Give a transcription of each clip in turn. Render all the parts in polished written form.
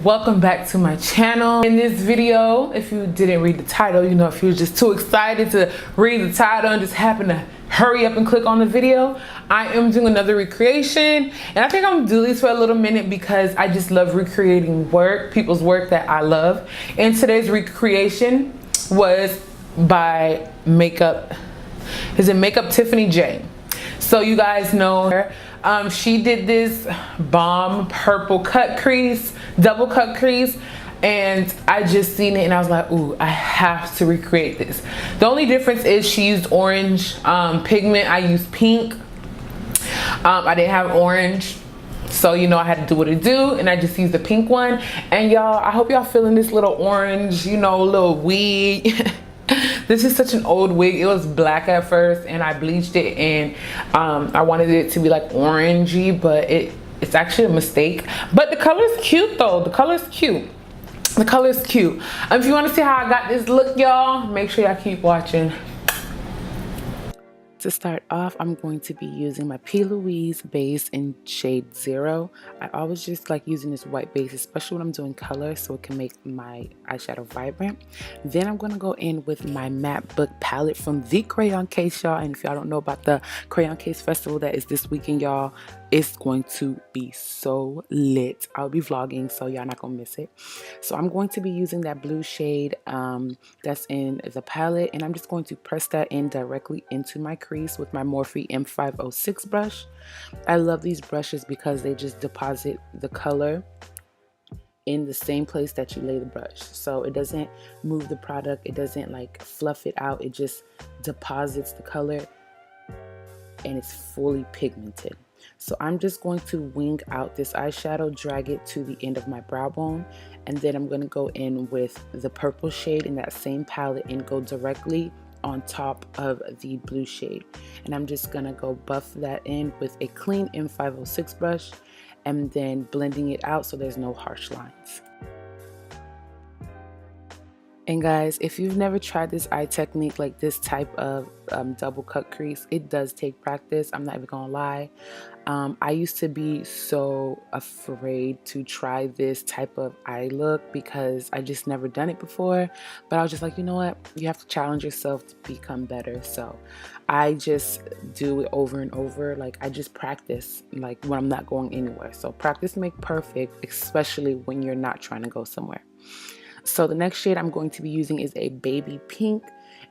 and welcome back to my channel. In this video, if you didn't read the title, you know, if you were just too excited to read the title and just happen to hurry up and click on the video, I am doing another recreation, and I think I'm gonna do these for a little minute because I just love recreating people's work that I love. And today's recreation was by Makeup Tiffany J. So you guys know her. She did this bomb purple cut crease, double cut crease, and I just seen it and I was like, ooh, I have to recreate this. The only difference is she used orange pigment. I used pink. I didn't have orange, so you know I had to do what it do, and I just used the pink one. And y'all, I hope y'all feeling this little orange, you know, little wig. This is such an old wig. It was black at first and I bleached it, and I wanted it to be like orangey, but it's actually a mistake. But the color is cute though. The color is cute. The color is cute. If you want to see how I got this look, y'all, make sure y'all keep watching. To start off, I'm going to be using my P. Louise base in shade 0. I always just like using this white base, especially when I'm doing color, so it can make my eyeshadow vibrant. Then I'm going to go in with my Mattrbook palette from the Crayon case, y'all. And if y'all don't know about the Crayon case festival that is this weekend, y'all, it's going to be so lit. I'll be vlogging, so y'all not gonna miss it. So I'm going to be using that blue shade that's in the palette, and I'm just going to press that in directly into my crease with my Morphe M506 brush. I love these brushes because they just deposit the color in the same place that you lay the brush. So it doesn't move the product, it doesn't like fluff it out, it just deposits the color and it's fully pigmented. So I'm just going to wing out this eyeshadow, drag it to the end of my brow bone, and then I'm going to go in with the purple shade in that same palette and go directly on top of the blue shade. And I'm just going to go buff that in with a clean M506 brush and then blending it out so there's no harsh lines. And guys, if you've never tried this eye technique, like this type of double cut crease, it does take practice. I'm not even gonna lie. I used to be so afraid to try this type of eye look because I just never done it before. But I was just like, you know what? You have to challenge yourself to become better. So I just do it over and over. Like I just practice like when I'm not going anywhere. So practice make perfect, especially when you're not trying to go somewhere. So the next shade I'm going to be using is a baby pink,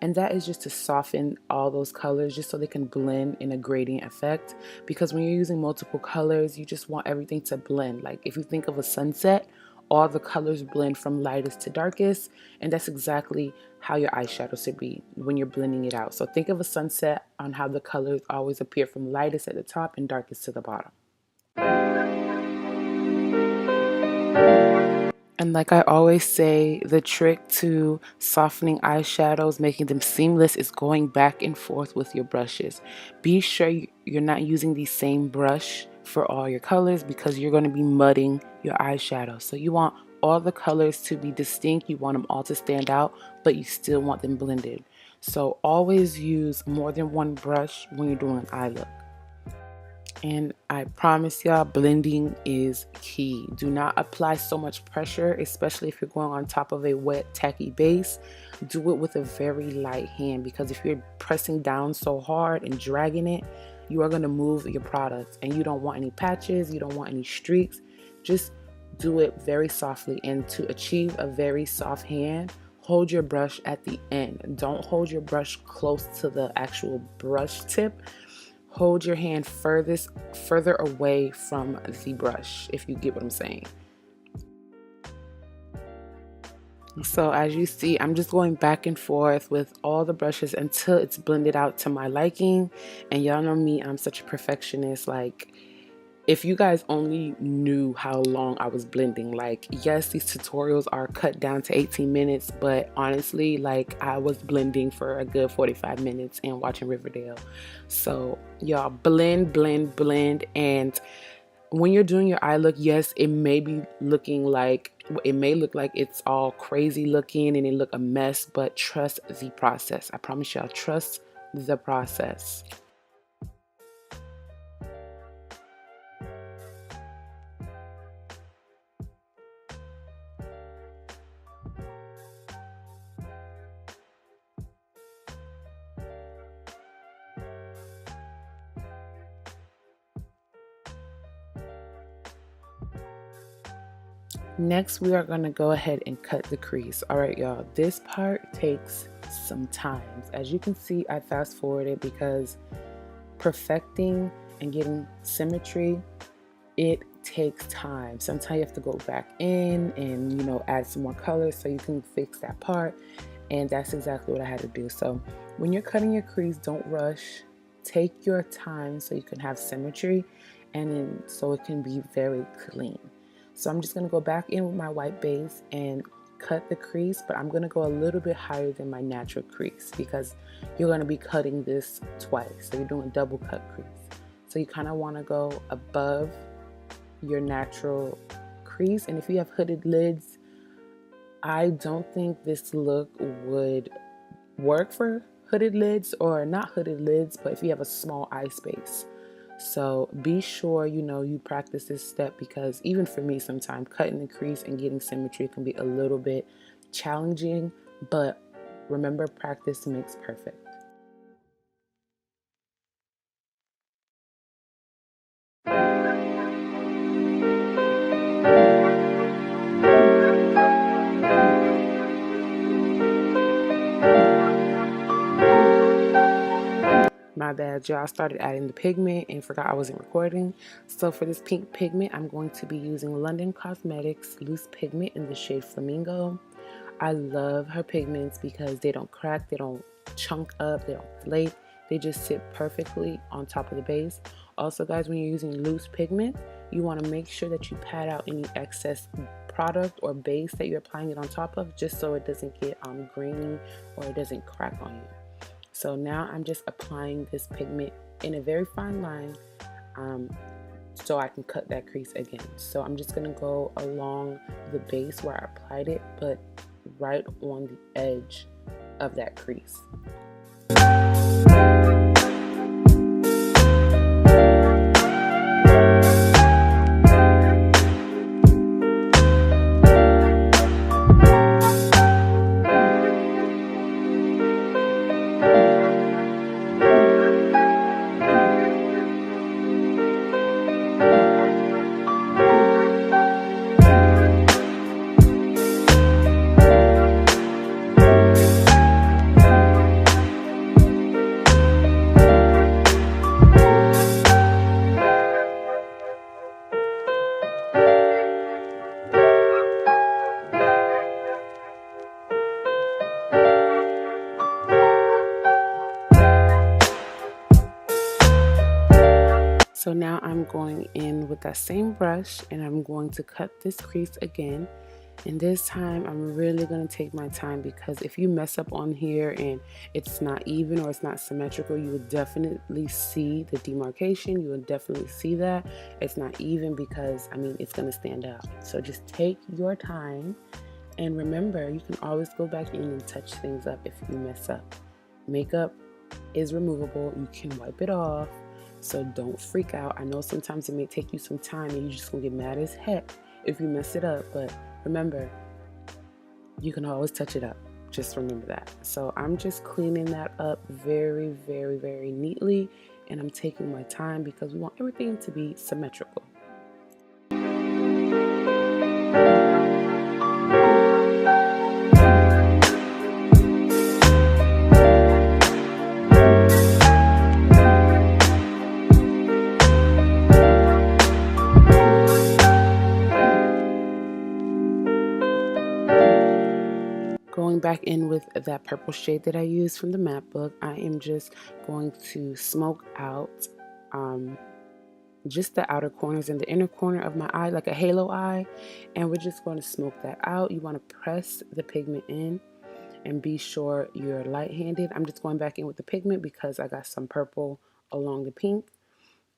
and that is just to soften all those colors just so they can blend in a gradient effect, because when you're using multiple colors you just want everything to blend. Like if you think of a sunset, all the colors blend from lightest to darkest, and that's exactly how your eyeshadow should be when you're blending it out. So think of a sunset on how the colors always appear from lightest at the top and darkest to the bottom. And like I always say, the trick to softening eyeshadows, making them seamless, is going back and forth with your brushes. Be sure you're not using the same brush for all your colors because you're going to be mudding your eyeshadow. So you want all the colors to be distinct, you want them all to stand out, but you still want them blended. So always use more than one brush when you're doing an eye look. And I promise y'all, blending is key. Do not apply so much pressure, especially if you're going on top of a wet, tacky base. Do it with a very light hand, because if you're pressing down so hard and dragging it, you are going to move your product, and you don't want any patches, you don't want any streaks. Just do it very softly, and to achieve a very soft hand, hold your brush at the end. Don't hold your brush close to the actual brush tip. Hold your hand further away from the brush, if you get what I'm saying. So as you see, I'm just going back and forth with all the brushes until it's blended out to my liking. And y'all know me, I'm such a perfectionist. Like, if you guys only knew how long I was blending, like, yes, these tutorials are cut down to 18 minutes, but honestly, like, I was blending for a good 45 minutes and watching Riverdale. So y'all, blend, blend, blend. And when you're doing your eye look, yes, it may look like it's all crazy looking and it look a mess, but trust the process. I promise y'all, trust the process. Next, we are going to go ahead and cut the crease. All right, y'all, this part takes some time. As you can see, I fast forwarded because perfecting and getting symmetry, it takes time. Sometimes you have to go back in and, you know, add some more color so you can fix that part. And that's exactly what I had to do. So when you're cutting your crease, don't rush. Take your time so you can have symmetry and then so it can be very clean. So I'm just going to go back in with my white base and cut the crease, but I'm going to go a little bit higher than my natural crease because you're going to be cutting this twice. So you're doing a double cut crease. So you kind of want to go above your natural crease. And if you have hooded lids, I don't think this look would work for hooded lids, or not hooded lids, but if you have a small eye space. So be sure, you know, you practice this step because even for me, sometimes cutting the crease and getting symmetry can be a little bit challenging, but remember, practice makes perfect. My bad, y'all. I started adding the pigment and forgot I wasn't recording. So for this pink pigment, I'm going to be using Lundynn Cosmetics loose pigment in the shade Flamingo. I love her pigments because they don't crack, they don't chunk up, they don't flake. They just sit perfectly on top of the base. Also, guys, when you're using loose pigment, you want to make sure that you pat out any excess product or base that you're applying it on top of, just so it doesn't get grainy or it doesn't crack on you. So now I'm just applying this pigment in a very fine line so I can cut that crease again. So I'm just going to go along the base where I applied it, but right on the edge of that crease. So now I'm going in with that same brush and I'm going to cut this crease again. And this time I'm really going to take my time because if you mess up on here and it's not even or it's not symmetrical, you will definitely see the demarcation. You will definitely see that it's not even because, I mean, it's going to stand out. So just take your time and remember, you can always go back in and touch things up if you mess up. Makeup is removable. You can wipe it off. So don't freak out. I know sometimes it may take you some time and you're just gonna get mad as heck if you mess it up, but remember, you can always touch it up. Just remember that. So I'm just cleaning that up very, very, very neatly, and I'm taking my time because we want everything to be symmetrical. Going back in with that purple shade that I used from the Mattrbook, I am just going to smoke out just the outer corners and the inner corner of my eye, like a halo eye, and we're just going to smoke that out. You want to press the pigment in and be sure you're light-handed. I'm just going back in with the pigment because I got some purple along the pink,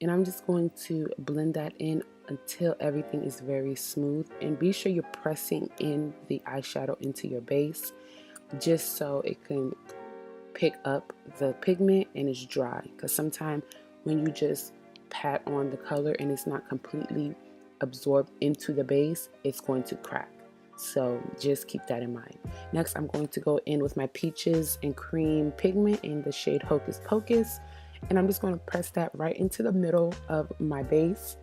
and I'm just going to blend that in until everything is very smooth, and be sure you're pressing in the eyeshadow into your base just so it can pick up the pigment and it's dry, because sometimes when you just pat on the color and it's not completely absorbed into the base, it's going to crack. So just keep that in mind. Next, I'm going to go in with my peaches and cream pigment in the shade Hocus Pocus, and I'm just going to press that right into the middle of my base.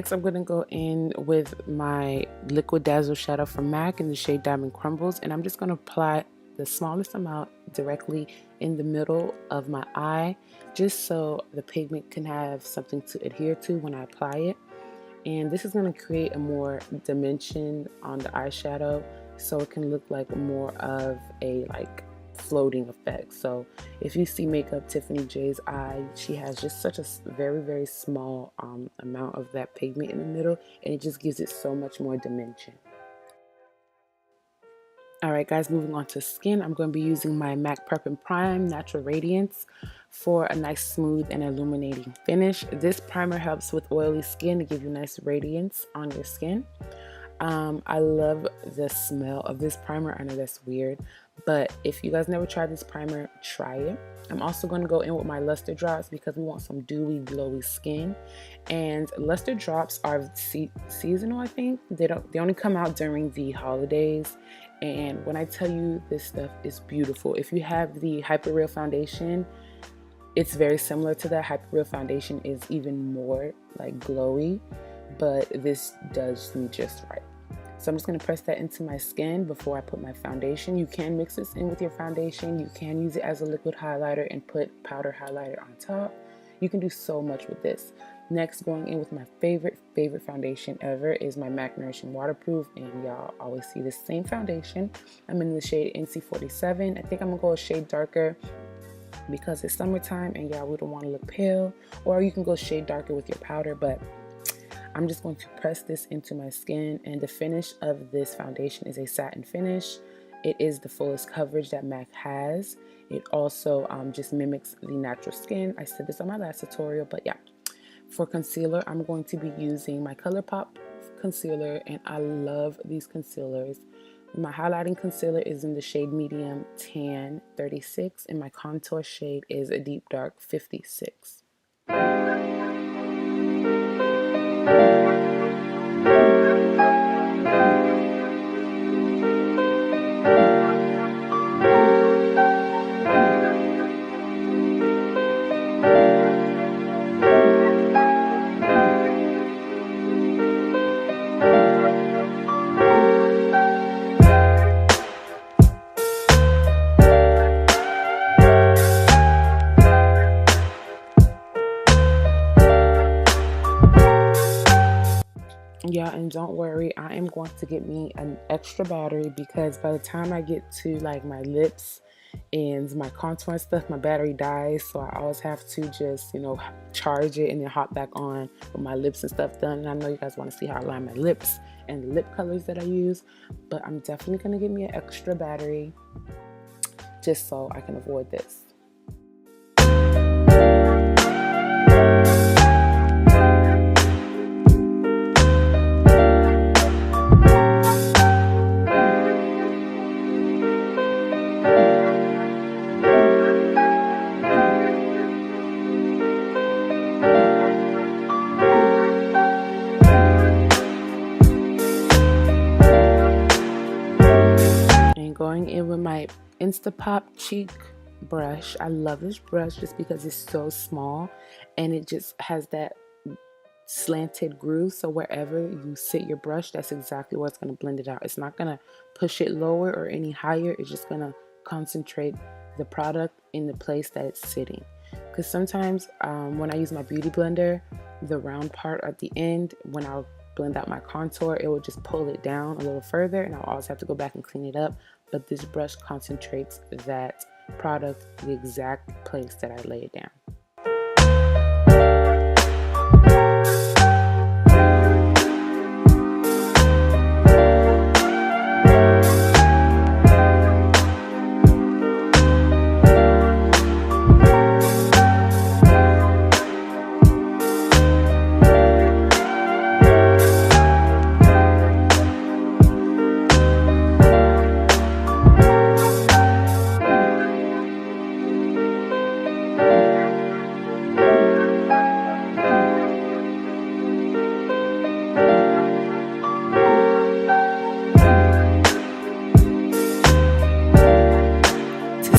Next, I'm going to go in with my Liquid Dazzle shadow from MAC in the shade Diamond Crumbles, and I'm just going to apply the smallest amount directly in the middle of my eye, just so the pigment can have something to adhere to when I apply it. And this is going to create a more dimension on the eyeshadow, so it can look like more of a floating effect. So if you see Makeup Tiffany J's eye, she has just such a very small amount of that pigment in the middle, and it just gives it so much more dimension. Alright guys, moving on to skin, I'm going to be using my MAC Prep and Prime Natural Radiance for a nice smooth and illuminating finish. This primer helps with oily skin to give you nice radiance on your skin. I love the smell of this primer. I know that's weird, but if you guys never tried this primer, try it. I'm also going to go in with my luster drops because we want some dewy, glowy skin. And luster drops are seasonal, I think. They only come out during the holidays. And when I tell you, this stuff is beautiful. If you have the Hyper Real foundation, it's very similar to that. Hyper Real foundation is even more like glowy, but this does me just right. So I'm just going to press that into my skin before I put my foundation. You can mix this in with your foundation. You can use it as a liquid highlighter and put powder highlighter on top. You can do so much with this. Next, going in with my favorite foundation ever is my MAC Nourishing Waterproof, and y'all always see the same foundation. I'm in the shade NC47. I think I'm going to go a shade darker because it's summertime and y'all, we don't want to look pale, or you can go shade darker with your powder, but I'm just going to press this into my skin, and the finish of this foundation is a satin finish. It is the fullest coverage that MAC has. It also just mimics the natural skin. I said this on my last tutorial, but yeah. For concealer, I'm going to be using my Colorpop concealer, and I love these concealers. My highlighting concealer is in the shade Medium Tan 36, and my contour shade is a Deep Dark 56. Yeah, and don't worry, I am going to get me an extra battery because by the time I get to like my lips and my contour and stuff, my battery dies. So I always have to just, you know, charge it and then hop back on with my lips and stuff done. And I know you guys want to see how I line my lips and the lip colors that I use, but I'm definitely going to get me an extra battery just so I can avoid this. Going in with my Instapop cheek brush. I love this brush just because it's so small and it just has that slanted groove, so wherever you sit your brush, that's exactly what's going to blend it out. It's not going to push it lower or any higher. It's just going to concentrate the product in the place that it's sitting. Because sometimes when I use my beauty blender, the round part at the end, when I'll blend out my contour, it will just pull it down a little further and I'll always have to go back and clean it up. But this brush concentrates that product the exact place that I lay it down.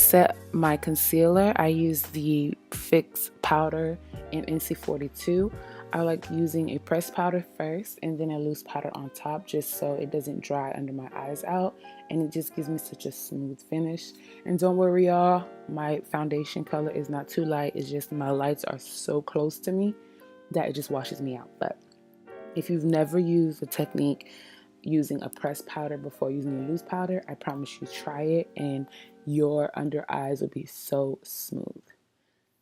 Set my concealer, I use the Fix powder in NC42. I like using a pressed powder first and then a loose powder on top, just so it doesn't dry under my eyes out, and it just gives me such a smooth finish. And don't worry y'all, my foundation color is not too light, it's just my lights are so close to me that it just washes me out. But if you've never used the technique using a pressed powder before using a loose powder, I promise you, try it and your under eyes will be so smooth.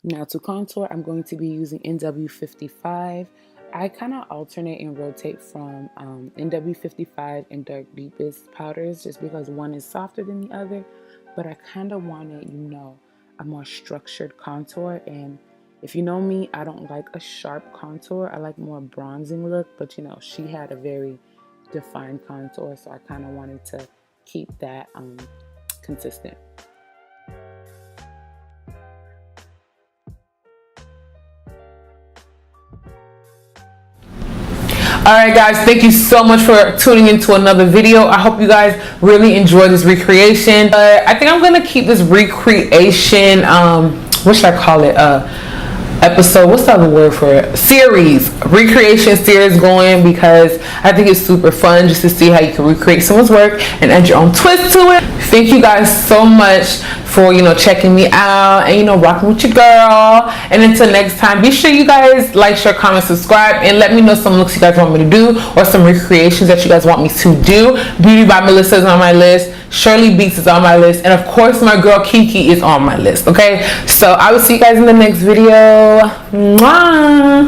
Now to contour, I'm going to be using NW55. I kind of alternate and rotate from NW55 and Dark Deepest powders just because one is softer than the other, but I kind of wanted, you know, a more structured contour. And if you know me, I don't like a sharp contour. I like more bronzing look, but you know, she had a very defined contour, so I kind of wanted to keep that consistent. Alright guys, thank you so much for tuning into another video. I hope you guys really enjoyed this recreation. I think I'm gonna keep this recreation, what should I call it? Episode, what's the other word for it? Recreation series going, because I think it's super fun just to see how you can recreate someone's work and add your own twist to it. Thank you guys so much for, you know, checking me out and, you know, rocking with your girl. And until next time, be sure you guys like, share, comment, subscribe, and let me know some looks you guys want me to do or some recreations that you guys want me to do. Beauty by Melissa is on my list. Shirley Beats is on my list, and of course my girl Kiki is on my list. Okay, so I will see you guys in the next video. Mwah!